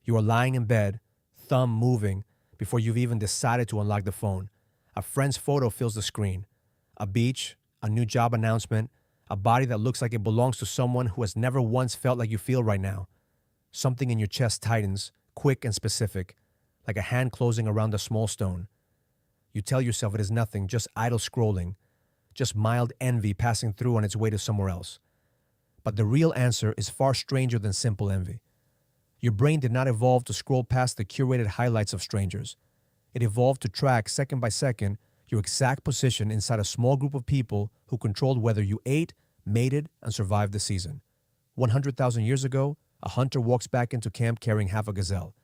You are lying in bed, thumb moving, before you've even decided to unlock the phone. A friend's photo fills the screen. A beach, a new job announcement, a body that looks like it belongs to someone who has never once felt like you feel right now. Something in your chest tightens, quick and specific, like a hand closing around a small stone. You tell yourself it is nothing, just idle scrolling, just mild envy passing through on its way to somewhere else. But the real answer is far stranger than simple envy. Your brain did not evolve to scroll past the curated highlights of strangers. It evolved to track, second by second, your exact position inside a small group of people who controlled whether you ate, mated, and survived the season. 100,000 years ago, a hunter walks back into camp carrying half a gazelle.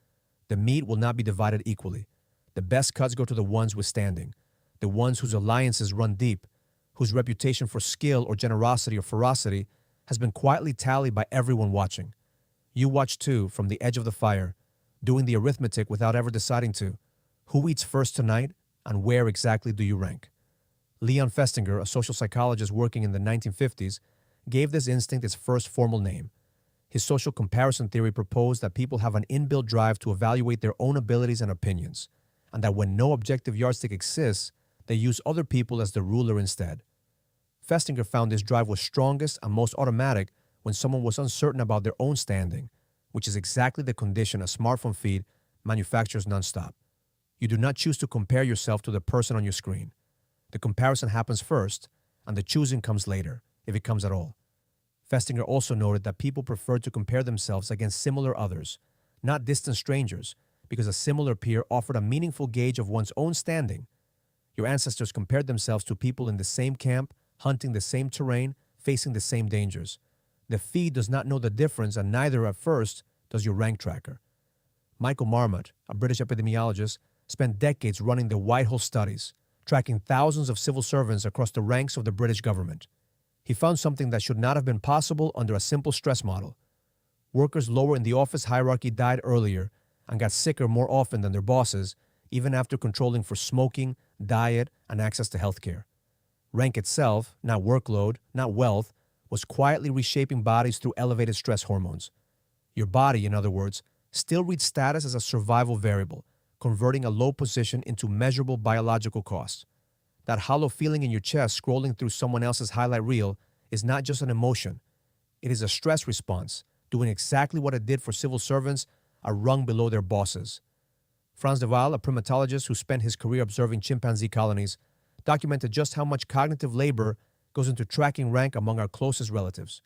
The meat will not be divided equally. The best cuts go to the ones withstanding, the ones whose alliances run deep, whose reputation for skill or generosity or ferocity has been quietly tallied by everyone watching. You watch too, from the edge of the fire, doing the arithmetic without ever deciding to. Who eats first tonight, and where exactly do you rank? Leon Festinger, a social psychologist working in the 1950s, gave this instinct its first formal name. His social comparison theory proposed that people have an inbuilt drive to evaluate their own abilities and opinions, and that when no objective yardstick exists, they use other people as the ruler instead. Festinger found this drive was strongest and most automatic when someone was uncertain about their own standing, which is exactly the condition a smartphone feed manufactures nonstop. You do not choose to compare yourself to the person on your screen. The comparison happens first, and the choosing comes later, if it comes at all. Festinger also noted that people prefer to compare themselves against similar others, not distant strangers, because a similar peer offered a meaningful gauge of one's own standing. Your ancestors compared themselves to people in the same camp, hunting the same terrain, facing the same dangers. The feed does not know the difference, and neither at first does your rank tracker. Michael Marmot, a British epidemiologist, spent decades running the Whitehall studies, tracking thousands of civil servants across the ranks of the British government. He found something that should not have been possible under a simple stress model. Workers lower in the office hierarchy died earlier and got sicker more often than their bosses, even after controlling for smoking, diet, and access to healthcare. Rank itself, not workload, not wealth, was quietly reshaping bodies through elevated stress hormones. Your body, in other words, still reads status as a survival variable, converting a low position into measurable biological costs. That hollow feeling in your chest scrolling through someone else's highlight reel is not just an emotion. It is a stress response, doing exactly what it did for civil servants a rung below their bosses. Frans de Waal, a primatologist who spent his career observing chimpanzee colonies, documented just how much cognitive labor goes into tracking rank among our closest relatives.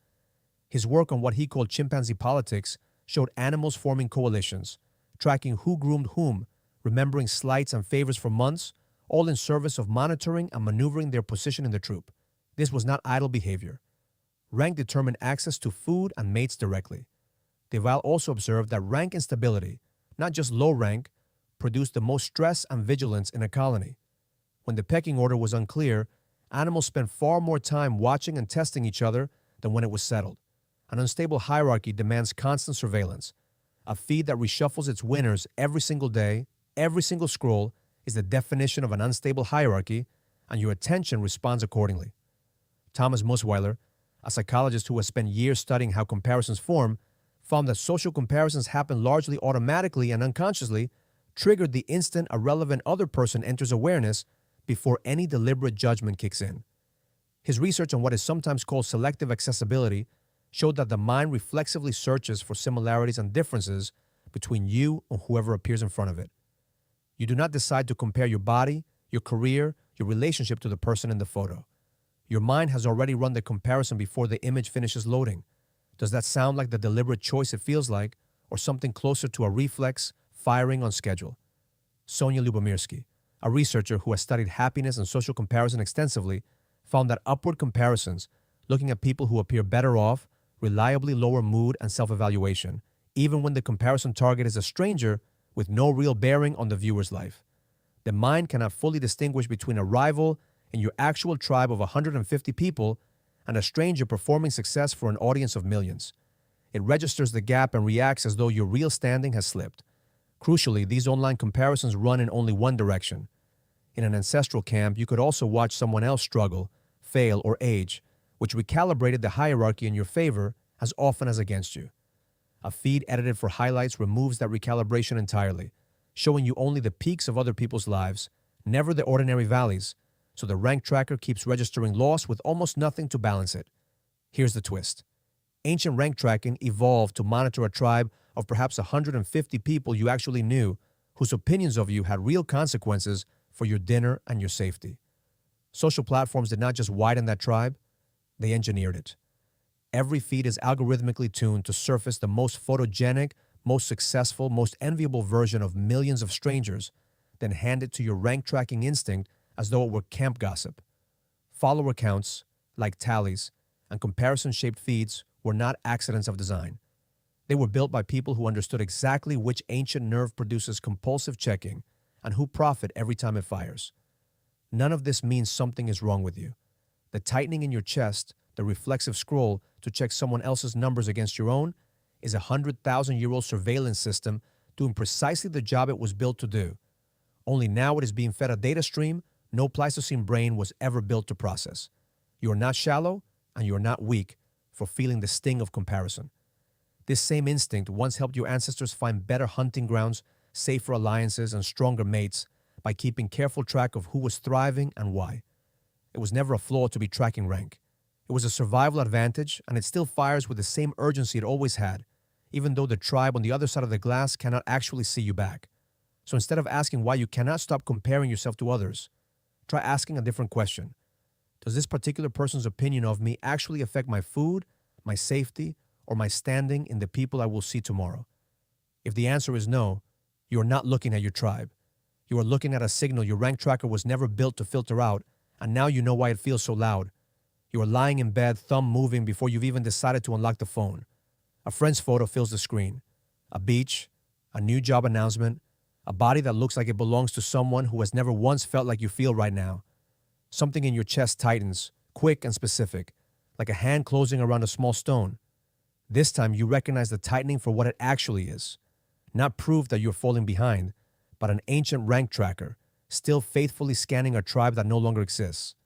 His work on what he called chimpanzee politics showed animals forming coalitions, tracking who groomed whom, remembering slights and favors for months, all in service of monitoring and maneuvering their position in the troop. This was not idle behavior. Rank determined access to food and mates directly. De Waal also observed that rank instability, not just low rank, produced the most stress and vigilance in a colony. When the pecking order was unclear, animals spent far more time watching and testing each other than when it was settled. An unstable hierarchy demands constant surveillance. A feed that reshuffles its winners every single day, every single scroll, is the definition of an unstable hierarchy, and your attention responds accordingly. Thomas Musweiler, a psychologist who has spent years studying how comparisons form, found that social comparisons happen largely automatically and unconsciously, triggered the instant a relevant other person enters awareness before any deliberate judgment kicks in. His research on what is sometimes called selective accessibility showed that the mind reflexively searches for similarities and differences between you and whoever appears in front of it. You do not decide to compare your body, your career, your relationship to the person in the photo. Your mind has already run the comparison before the image finishes loading. Does that sound like the deliberate choice it feels like, or something closer to a reflex firing on schedule? Sonia Lubomirsky, a researcher who has studied happiness and social comparison extensively, found that upward comparisons, looking at people who appear better off, reliably lower mood and self-evaluation, even when the comparison target is a stranger with no real bearing on the viewer's life. The mind cannot fully distinguish between a rival in your actual tribe of 150 people and a stranger performing success for an audience of millions. It registers the gap and reacts as though your real standing has slipped. Crucially, these online comparisons run in only one direction. In an ancestral camp, you could also watch someone else struggle, fail, or age, which recalibrated the hierarchy in your favor as often as against you. A feed edited for highlights removes that recalibration entirely, showing you only the peaks of other people's lives, never the ordinary valleys, so the rank tracker keeps registering loss with almost nothing to balance it. Here's the twist. Ancient rank tracking evolved to monitor a tribe of perhaps 150 people you actually knew, whose opinions of you had real consequences for your dinner and your safety. Social platforms did not just widen that tribe, they engineered it. Every feed is algorithmically tuned to surface the most photogenic, most successful, most enviable version of millions of strangers, then hand it to your rank tracking instinct as though it were camp gossip. Follower counts, like tallies, and comparison-shaped feeds were not accidents of design. They were built by people who understood exactly which ancient nerve produces compulsive checking and who profit every time it fires. None of this means something is wrong with you. The tightening in your chest, the reflexive scroll to check someone else's numbers against your own, is a 100,000-year-old surveillance system doing precisely the job it was built to do. Only now it is being fed a data stream no Pleistocene brain was ever built to process. You are not shallow, and you are not weak for feeling the sting of comparison. This same instinct once helped your ancestors find better hunting grounds, safer alliances, and stronger mates by keeping careful track of who was thriving and why. It was never a flaw to be tracking rank. It was a survival advantage, and it still fires with the same urgency it always had, even though the tribe on the other side of the glass cannot actually see you back. So instead of asking why you cannot stop comparing yourself to others, try asking a different question. Does this particular person's opinion of me actually affect my food, my safety, or my standing in the people I will see tomorrow? If the answer is no, you are not looking at your tribe. You are looking at a signal your rank tracker was never built to filter out, and now you know why it feels so loud. You are lying in bed, thumb moving before you've even decided to unlock the phone. A friend's photo fills the screen. A beach, a new job announcement, a body that looks like it belongs to someone who has never once felt like you feel right now. Something in your chest tightens, quick and specific, like a hand closing around a small stone. This time you recognize the tightening for what it actually is. Not proof that you're falling behind, but an ancient rank tracker, still faithfully scanning a tribe that no longer exists.